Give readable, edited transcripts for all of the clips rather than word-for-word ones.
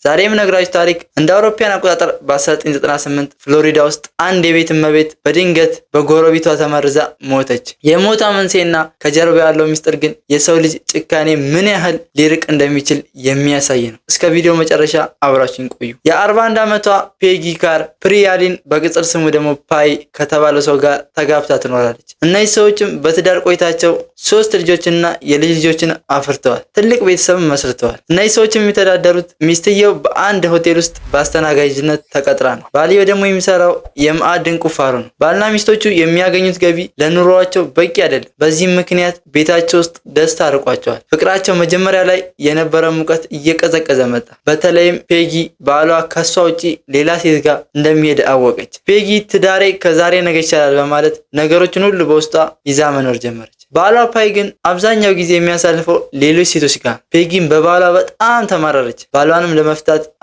ዛሬ የምነግራችሁ ታሪክ እንደ አውሮፓውያን አቆጣጠር በ1998 ፍሎሪዳ ውስጥ አንድ የቤት እመቤት በድንገት በጎረቤቷ ተመርዛ ሞተች። የሞቷ መንስኤና ከጀርባ ያለው ሚስጥር ግን የሰው ልጅ ጭካኔ ምን ያህል ሊርቅ እንደሚችል የሚያሳይ ነው። እስከ ቪዲዮ መጨረሻ አብራችሁን ቆዩ። የ41 ዓመቷ ፔጊ ካር ፕሪያሊን በቅጽል ስሙ ደግሞ ፓይ ከተባለው ሰው ጋር ተጋብታ ትኖራለች። እነዚህ ሰዎችም በትዳር ቆይታቸው 3 ልጆችና የልጅ ልጆችን አፍርተዋል። ትልቅ ቤተሰብ መስርተዋል። እነዚህ ሰዎች የሚተዳደሩት ሚስትየው በአንድ ሆቴል ውስጥ በአስተናጋጅነት ተቀጥራ ነው። ባልየው ደግሞ የሚሰራው የማዕድን ቁፋሮ ነው። ባልና ሚስቶቹ የሚያገኙት ገቢ ለኑሮአቸው በቂ አይደለም። በዚህም ምክንያት ቤታቸው ውስጥ ደስታ አርቋቸዋል። ፍቅራቸው መጀመሪያ ላይ የነበረው ሙቀት እየቀዘቀዘ መጣ። በተለይም ፔጊ ባሏ ከሷ ውጪ ሌላ ሴት ጋር እንደሚሄድ አወቀች። ፔጊ ትዳሬ ከዛሬ ነገ ይቻላል በማለት ነገሮችን ሁሉ በውስጧ ይዛ መኖር ጀመረች። ባሏ ፓይ ግን አብዛኛው ጊዜ የሚያሳልፈው ሌሎች ሴቶች ጋር። ፔጊም በባሏ በጣም ተማረረች። ባሏንም ለመፍታት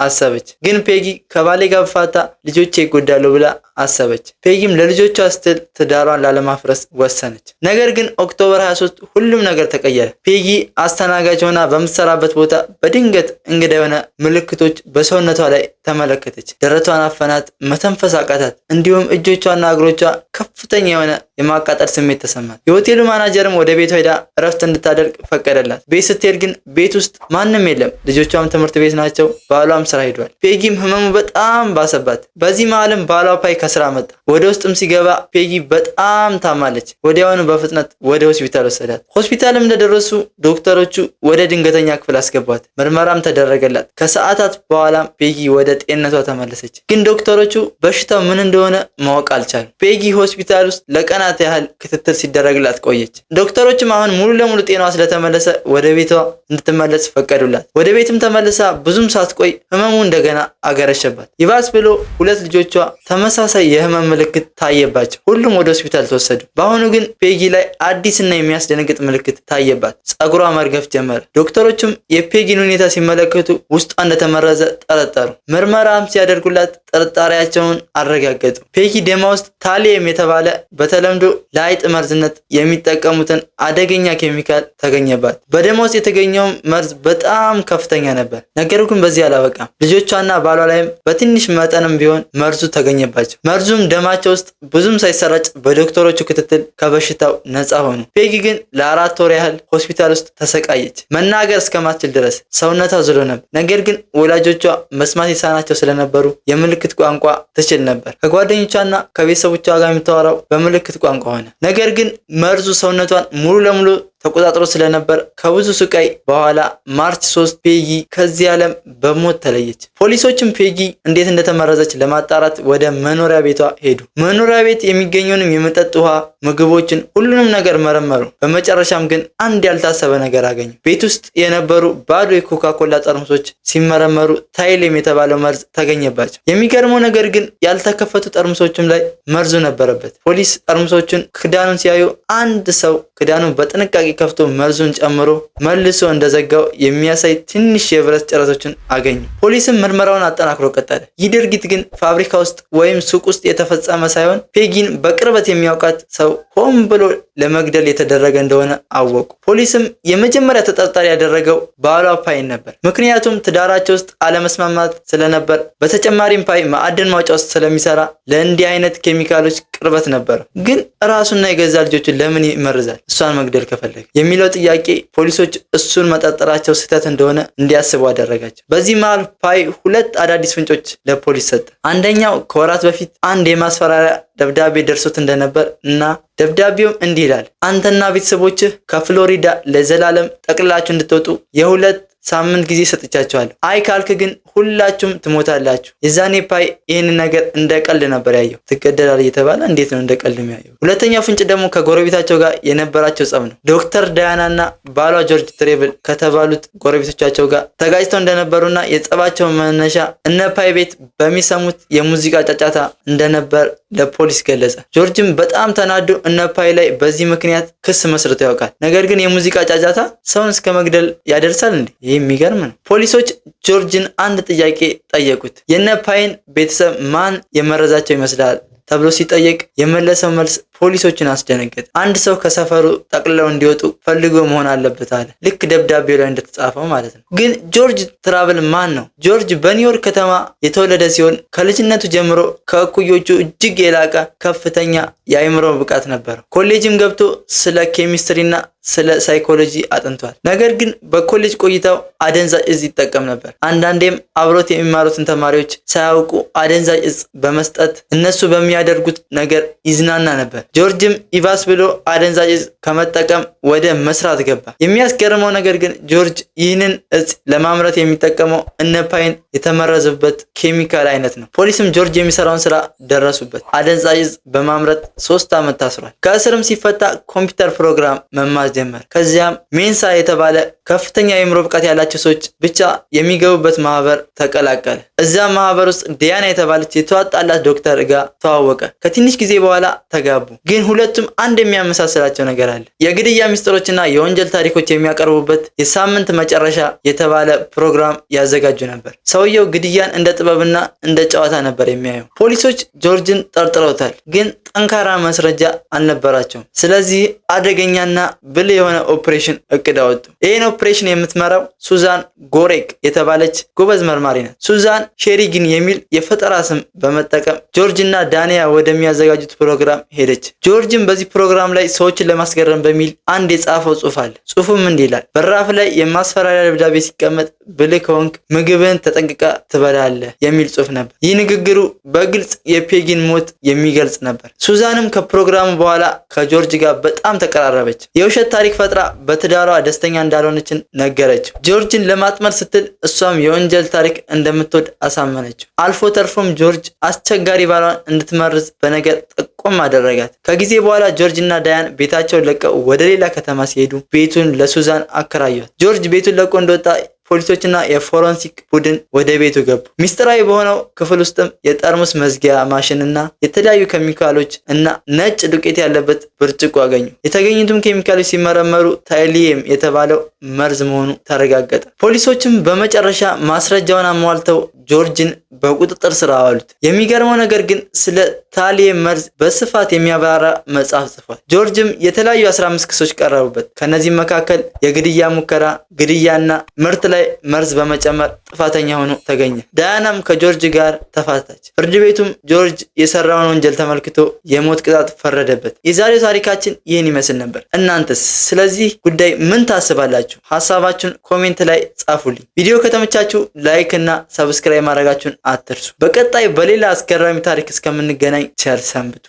አሰበች። ግን ፔጊ ከባሌ ጋር ብፋታ ልጆቼ ይጎዳሉ ብላ አሰበች። ፔጊም ለልጆቿ ስትል ትዳሯን ላለማፍረስ ወሰነች። ነገር ግን ኦክቶበር 23 ሁሉም ነገር ተቀየረ። ፔጊ አስተናጋጅ ሆና በምትሰራበት ቦታ በድንገት እንግዳ የሆነ ምልክቶች በሰውነቷ ላይ ተመለከተች። ደረቷን አፈናት፣ መተንፈስ አቃታት፣ እንዲሁም እጆቿና እግሮቿ ከፍተኛ የሆነ የማቃጠል ስሜት ተሰማት። የሆቴሉ ማናጀርም ወደ ቤቷ ሄዳ እረፍት እንድታደርግ ፈቀደላት። ቤት ስትሄድ ግን ቤት ውስጥ ማንም የለም። ልጆቿም ትምህርት ቤት ናቸው። ባሏም ስራ ሄዷል። ፔጊም ህመሙ በጣም ባሰባት። በዚህ መሃልም ባሏ ፓይ ከስራ መጣ። ወደ ውስጥም ሲገባ ፔጊ በጣም ታማለች። ወዲያውኑ በፍጥነት ወደ ሆስፒታል ወሰዳት። ሆስፒታልም እንደደረሱ ዶክተሮቹ ወደ ድንገተኛ ክፍል አስገቧት። ምርመራም ተደረገላት። ከሰዓታት በኋላም ፔጊ ወደ ጤንነቷ ተመለሰች። ግን ዶክተሮቹ በሽታው ምን እንደሆነ ማወቅ አልቻሉም። ፔጊ ሆስፒታል ውስጥ ለቀናት ያህል ክትትል ሲደረግላት ቆየች። ዶክተሮችም አሁን ሙሉ ለሙሉ ጤናዋ ስለተመለሰ ወደ ቤቷ እንድትመለስ ፈቀዱላት። ወደ ቤትም ተመልሳ ብዙም ሳትቆይ ህመሙ እንደገና አገረሸባት። ይባስ ብሎ 2 ልጆቿ ተመሳሳይ የህመም ምልክት ታየባቸው። ሁሉም ወደ ሆስፒታል ተወሰዱ። በአሁኑ ግን ፔጊ ላይ አዲስና የሚያስደነግጥ ምልክት ታየባት። ጸጉሯ መርገፍ ጀመረ። ዶክተሮችም የፔጊን ሁኔታ ሲመለከቱ ውስጧ እንደተመረዘ ጠረጠሩ። ምርመራም ሲያደርጉላት ጥርጣሬያቸውን አረጋገጡ። ፔጊ ደማ ውስጥ ታሊየም የተባለ በተለምዶ ለአይጥ መርዝነት የሚጠቀሙትን አደገኛ ኬሚካል ተገኘባት። በደማ ውስጥ የተገኘው መርዝ በጣም ከፍተኛ ነበር። ነገሩ ግን በዚህ አላበቃም። ልጆቿና ባሏ ላይም በትንሽ መጠንም ቢሆን መርዙ ተገኘባቸው። መርዙም ደማቸው ውስጥ ብዙም ሳይሰራጭ በዶክተሮቹ ክትትል ከበሽታው ነፃ ሆኑ። ፔጊ ግን ለ4 ወር ያህል ሆስፒታል ውስጥ ተሰቃየች። መናገር እስከማትችል ድረስ ሰውነቷ ዝሎ ነበር። ነገር ግን ወላጆቿ መስማት የተሳናቸው ስለነበሩ የምልክት ቋንቋ ትችል ነበር። ከጓደኞቿና ከቤተሰቦቿ ጋር የምታወራው በምልክት ቋንቋ ሆነ። ነገር ግን መርዙ ሰውነቷን ሙሉ ለሙሉ ተቆጣጥሮ ስለነበር ከብዙ ስቃይ በኋላ ማርች 3 ፔጊ ከዚህ ዓለም በሞት ተለየች። ፖሊሶችም ፔጊ እንዴት እንደተመረዘች ለማጣራት ወደ መኖሪያ ቤቷ ሄዱ። መኖሪያ ቤት የሚገኘውንም የመጠጥ ውሃ፣ ምግቦችን፣ ሁሉንም ነገር መረመሩ። በመጨረሻም ግን አንድ ያልታሰበ ነገር አገኙ። ቤት ውስጥ የነበሩ ባዶ የኮካኮላ ጠርሙሶች ሲመረመሩ ታይሌም የተባለው መርዝ ተገኘባቸው። የሚገርመው ነገር ግን ያልተከፈቱ ጠርሙሶችም ላይ መርዙ ነበረበት። ፖሊስ ጠርሙሶቹን ክዳኑን ሲያዩ አንድ ሰው ክዳኑን በጥንቃቄ ከፍቶ መርዙን ጨምሮ መልሶ እንደዘጋው የሚያሳይ ትንሽ የብረት ጭረቶችን አገኙ። ፖሊስም ምርመራውን አጠናክሮ ቀጠለ። ይህ ድርጊት ግን ፋብሪካ ውስጥ ወይም ሱቅ ውስጥ የተፈጸመ ሳይሆን ፔጊን በቅርበት የሚያውቃት ሰው ሆን ብሎ ለመግደል የተደረገ እንደሆነ አወቁ። ፖሊስም የመጀመሪያ ተጠርጣሪ ያደረገው ባሏ ፓይን ነበር። ምክንያቱም ትዳራቸው ውስጥ አለመስማማት ስለነበር፣ በተጨማሪም ፓይ ማዕድን ማውጫ ውስጥ ስለሚሰራ ለእንዲህ አይነት ኬሚካሎች ቅርበት ነበር። ግን ራሱና የገዛ ልጆችን ለምን ይመርዛል እሷን መግደል ከፈለገ የሚለው ጥያቄ ፖሊሶች እሱን መጠርጠራቸው ስህተት እንደሆነ እንዲያስቡ አደረጋቸው። በዚህ መሃል ፓይ 2 አዳዲስ ፍንጮች ለፖሊስ ሰጠ። አንደኛው ከወራት በፊት አንድ የማስፈራሪያ ደብዳቤ ደርሶት እንደነበር እና ደብዳቤውም እንዲህ ይላል: አንተና ቤተሰቦችህ ከፍሎሪዳ ለዘላለም ጠቅልላችሁ እንድትወጡ የ2 ሳምንት ጊዜ ሰጥቻቸዋለሁ። አይ ካልክ ግን ሁላችሁም ትሞታላችሁ። የዛኔ ፓይ ይህንን ነገር እንደ ቀልድ ነበር ያየው። ትገደላለህ እየተባለ እንዴት ነው እንደ ቀልድ የሚያየው? ሁለተኛው ፍንጭ ደግሞ ከጎረቤታቸው ጋር የነበራቸው ጸብ ነው። ዶክተር ዳያና እና ባሏ ጆርጅ ትሬብል ከተባሉት ጎረቤቶቻቸው ጋር ተጋጭተው እንደነበሩና የጸባቸው መነሻ እነ ፓይ ቤት በሚሰሙት የሙዚቃ ጫጫታ እንደነበር ለፖሊስ ገለጸ። ጆርጅም በጣም ተናዶ እነ ፓይ ላይ በዚህ ምክንያት ክስ መስርቶ ያውቃል። ነገር ግን የሙዚቃ ጫጫታ ሰውን እስከ መግደል ያደርሳል እንዴ? የሚገርም ነው። ፖሊሶች ጆርጅን አንድ ጥያቄ ጠየቁት። የነ ፓይን ቤተሰብ ማን የመረዛቸው ይመስላል ተብሎ ሲጠየቅ የመለሰው መልስ ፖሊሶችን አስደነገጠ። አንድ ሰው ከሰፈሩ ጠቅልለው እንዲወጡ ፈልጎ መሆን አለበት አለ። ልክ ደብዳቤው ላይ እንደተጻፈው ማለት ነው። ግን ጆርጅ ትራቭል ማን ነው? ጆርጅ በኒውዮርክ ከተማ የተወለደ ሲሆን ከልጅነቱ ጀምሮ ከእኩዮቹ እጅግ የላቀ ከፍተኛ የአእምሮ ብቃት ነበረው። ኮሌጅም ገብቶ ስለ ኬሚስትሪና ስለ ሳይኮሎጂ አጥንቷል። ነገር ግን በኮሌጅ ቆይታው አደንዛዥ እጽ ይጠቀም ነበር። አንዳንዴም አብሮት የሚማሩትን ተማሪዎች ሳያውቁ አደንዛዥ እጽ በመስጠት እነሱ በሚያደርጉት ነገር ይዝናና ነበር። ጆርጅም ይባስ ብሎ አደንዛዥ እጽ ከመጠቀም ወደ መስራት ገባ። የሚያስገርመው ነገር ግን ጆርጅ ይህንን እጽ ለማምረት የሚጠቀመው እነ ፓይን የተመረዘበት ኬሚካል አይነት ነው። ፖሊስም ጆርጅ የሚሰራውን ስራ ደረሱበት። አደንዛዥ እጽ በማምረት 3 ዓመት ታስሯል። ከእስርም ሲፈታ ኮምፒውተር ፕሮግራም መማር ጀመረ። ከዚያም ሜንሳ የተባለ ከፍተኛ የአእምሮ ብቃት ያላቸው ሰዎች ብቻ የሚገቡበት ማህበር ተቀላቀለ። እዛ ማህበር ውስጥ ዲያና የተባለች የተዋጣላት ዶክተር ጋር ተዋወቀ። ከትንሽ ጊዜ በኋላ ተጋቡ። ግን ሁለቱም አንድ የሚያመሳስላቸው ነገር አለ። የግድያ ሚስጥሮችና የወንጀል ታሪኮች የሚያቀርቡበት የሳምንት መጨረሻ የተባለ ፕሮግራም ያዘጋጁ ነበር። ሰውየው ግድያን እንደ ጥበብና እንደ ጨዋታ ነበር የሚያየው። ፖሊሶች ጆርጅን ጠርጥረውታል፣ ግን ጠንካራ ማስረጃ አልነበራቸውም። ስለዚህ አደገኛና ብልህ የሆነ ኦፕሬሽን እቅድ አወጡ። ይህን ኦፕሬሽን የምትመራው ሱዛን ጎሬክ የተባለች ጎበዝ መርማሪ ናት። ሱዛን ሼሪግን የሚል የፈጠራ ስም በመጠቀም ጆርጅና ዳንያ ወደሚያዘጋጁት ፕሮግራም ሄደች። ጆርጅን በዚህ ፕሮግራም ላይ ሰዎችን ለማስገረም በሚል አንድ የጻፈው ጽሑፍ አለ። ጽሑፉም እንዲህ ይላል: በራፍ ላይ የማስፈራሪያ ደብዳቤ ሲቀመጥ ብልህ ከሆንክ ምግብን ተጠንቅቃ ትበላለህ የሚል ጽሑፍ ነበር። ይህ ንግግሩ በግልጽ የፔጊን ሞት የሚገልጽ ነበር። ሱዛንም ከፕሮግራሙ በኋላ ከጆርጅ ጋር በጣም ተቀራረበች። የውሸት ታሪክ ፈጥራ በትዳሯ ደስተኛ እንዳልሆነችን ነገረችው። ጆርጅን ለማጥመድ ስትል እሷም የወንጀል ታሪክ እንደምትወድ አሳመነችው። አልፎ ተርፎም ጆርጅ አስቸጋሪ ባሏን እንድትመርዝ በነገር ጠቆም አደረጋት። ከጊዜ በኋላ ጆርጅና ዳያን ቤታቸውን ለቀው ወደ ሌላ ከተማ ሲሄዱ ቤቱን ለሱዛን አከራዩት። ጆርጅ ቤቱን ለቆ እንደወጣ ፖሊሶችና የፎረንሲክ ቡድን ወደ ቤቱ ገቡ። ሚስጥራዊ በሆነው ክፍል ውስጥም የጠርሙስ መዝጊያ ማሽንና የተለያዩ ኬሚካሎች እና ነጭ ዱቄት ያለበት ብርጭቆ አገኙ። የተገኙትም ኬሚካሎች ሲመረመሩ ታይሊየም የተባለው መርዝ መሆኑ ተረጋገጠ። ፖሊሶችም በመጨረሻ ማስረጃውን አሟልተው ጆርጅን በቁጥጥር ስር አዋሉት። የሚገርመው ነገር ግን ስለ ታሊየም መርዝ በስፋት የሚያብራራ መጽሐፍ ጽፏል። ጆርጅም የተለያዩ 15 ክሶች ቀረቡበት። ከነዚህም መካከል የግድያ ሙከራ፣ ግድያና ምርት ላይ መርዝ በመጨመር ጥፋተኛ ሆኖ ተገኘ። ዳያናም ከጆርጅ ጋር ተፋታች። ፍርድ ቤቱም ጆርጅ የሰራውን ወንጀል ተመልክቶ የሞት ቅጣት ፈረደበት። የዛሬው ታሪካችን ይህን ይመስል ነበር። እናንተስ ስለዚህ ጉዳይ ምን ታስባላችሁ? ሐሳባችሁን ኮሜንት ላይ ጻፉልኝ። ቪዲዮ ከተመቻችሁ ላይክ እና ሰብስክራይብ ማድረጋችሁን አትርሱ። በቀጣይ በሌላ አስገራሚ ታሪክ እስከምንገናኝ ቸር ሰንብቱ።